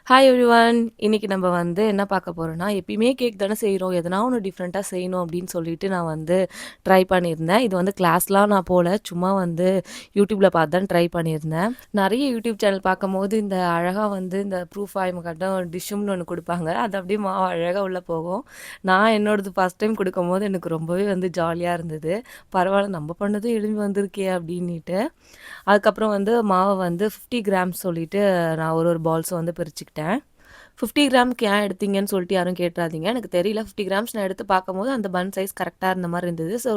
Hi everyone. இன்னைக்கு நம்ம என்ன பார்க்க போறோம்னா, எப்பயுமே கேக் தானே செய்றோம். எதனா ஒண்ணு டிஃப்ரெண்ட்டா செய்யணும் அப்படின்னு சொல்லிட்டு நான் ட்ரை பண்ணியிருந்தேன். இது கிளாஸ்லாம் நான் போல. சும்மா YouTubeல பார்த்து தான் ட்ரை பண்ணியிருந்தேன். நெறைய YouTube சேனல் பார்க்கும்போது இந்த அழகா இந்த ப்ரூஃப் ஆயிமக்காட்டும் டிஷ்ஷும்னு ஒண்ணு குடுப்பாங்க. அது அப்படியே மாவு அழகா உள்ள போகும். நான் என்னோடது ஃபர்ஸ்ட் டைம் குடுக்கும்போது எனக்கு ரொம்பவே ஜாலியா இருந்தது. பரவால்ல நம்ம பண்ணதும் எழும்பி வந்திருக்கே அப்படின்னிட்டு. அதுக்கப்புறம் மாவ 50 கிராம்ஸ் சொல்லிட்டு நான் ஒரு பால்ஸ பிரிச்சுக்கிட்டேன். 50 கிராமுக்கு ஏன் எடுத்தீங்கன்னு சொல்லிட்டு யாரும் கேட்றாதீங்க. எனக்கு தெரியல. 50 கிராம்ஸ் நான் எடுத்து பார்க்கும்போது அந்த பன் சைஸ் கரெக்ட்டா இருந்த மாரி இருந்தது. ஸோ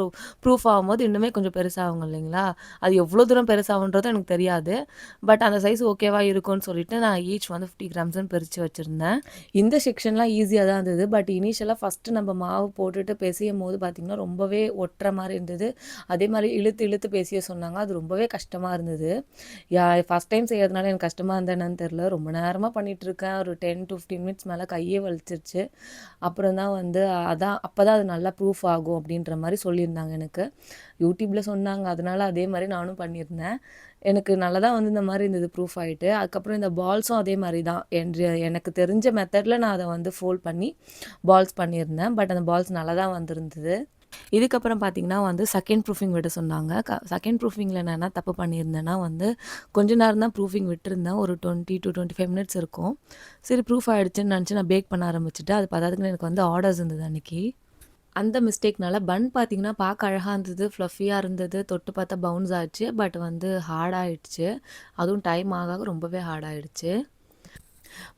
ப்ரூஃப் ஆகும்போது இன்னுமே கொஞ்சம் பெருசாகும் இல்லைங்களா? அது எவ்வளோ தூரம் பெருசாகுன்றது எனக்கு தெரியாது. பட் அந்த சைஸ் ஓகேவா இருக்கும்னு சொல்லிட்டு நான் ஈச் 50 கிராம்ஸ்ன்னு பிரிச்சு வச்சிருந்தேன். இந்த செக்ஷன்லாம் ஈஸியா தான் இருந்தது. பட் இனிஷியலா ஃபர்ஸ்ட்டு நம்ம மாவு போட்டுட்டு பெசையும்போது பார்த்தீங்கன்னா, ரொம்பவே ஒட்டுற மாரி இருந்தது. அதே மாரி இழுத்து இழுத்து பெசைய சொன்னாங்க. அது ரொம்பவே கஷ்டமா இருந்தது. ஃபர்ஸ்ட் டைம் செய்யறதுனால எனக்கு கஷ்டமா இருந்தா என்னன்னு தெரியல. ரொம்ப நேரமா பண்ணிட்டுருக்கேன். ஒரு 10 to 15 மினிட்ஸ் மேல கையே வலிச்சிருச்சு. அப்புறம் தான் அப்பதான் அது நல்லா ப்ரூஃப் ஆகும் அப்படின்ற மாரி சொல்லியிருந்தாங்க எனக்கு. யூடியூப்ல சொன்னாங்க. அதனால அதே மாரி நானும் பண்ணியிருந்தேன். எனக்கு நல்லா தான் இந்த மாரி இருந்தது ப்ரூஃப் ஆயிட்டு. அதுக்கப்புறம் இந்த பால்ஸும் அதே மாரி தான். எனக்கு தெரிஞ்ச மெத்தட்ல நான் அத ஃபோல்ட் பண்ணி பால்ஸ் பண்ணியிருந்தேன். பட் அந்த பால்ஸ் நல்லா தான் வந்திருந்தது. இதுக்கப்புறம் பார்த்தீங்கன்னா செகண்ட் ப்ரூஃபிங் விட சொன்னாங்க. செகண்ட் ப்ரூஃபிங்கில நான் என்ன தப்பு பண்ணியிருந்தேன்னா கொஞ்ச நேரம் தான் ப்ரூஃபிங் விட்டுருந்தேன். ஒரு 20 to 25 மினிட்ஸ் இருக்கும். சரி ப்ரூஃப் ஆயிடுச்சுன்னு நினச்சு நான் பேக் பண்ண ஆரம்பிச்சுட்டேன். அது பத்தாததுக்கு எனக்கு ஆர்டர்ஸ் இருந்தது அன்னைக்கு. அந்த மிஸ்டேக்னால பன் பார்த்தீங்கன்னா பார்க்க அழகா இருந்தது, ஃப்ளஃபியா இருந்தது. தொட்டு பார்த்தா பவுன்ஸ் ஆச்சு. பட் ஹார்ட் ஆயிடுச்சு. அதுவும் டைம் ஆக ஆக ரொம்பவே ஹார்ட் ஆயிடுச்சு.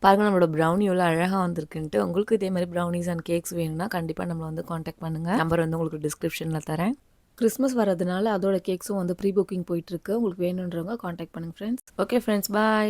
பாருங்க நம்மளோட ப்ரௌனி எவ்வளோ அழகாக வந்திருக்குன்ட்டு. உங்களுக்கு இதே மாதிரி ப்ரௌனிஸ் அண்ட் கேக்ஸ் வேணும்னா கண்டிப்பாக நம்மளை காண்டாக்ட் பண்ணுங்கள். நம்பர் உங்களுக்கு டிஸ்கிரிப்ஷனில் தரேன். கிறிஸ்மஸ் வரதுனால அதோட கேக்ஸும் ப்ரீ புக்கிங் போயிட்டுருக்கு. உங்களுக்கு வேணுன்றவங்க காண்டாக்ட் பண்ணுங்கள் ஃப்ரெண்ட்ஸ். ஓகே ஃப்ரெண்ட்ஸ், பாய்.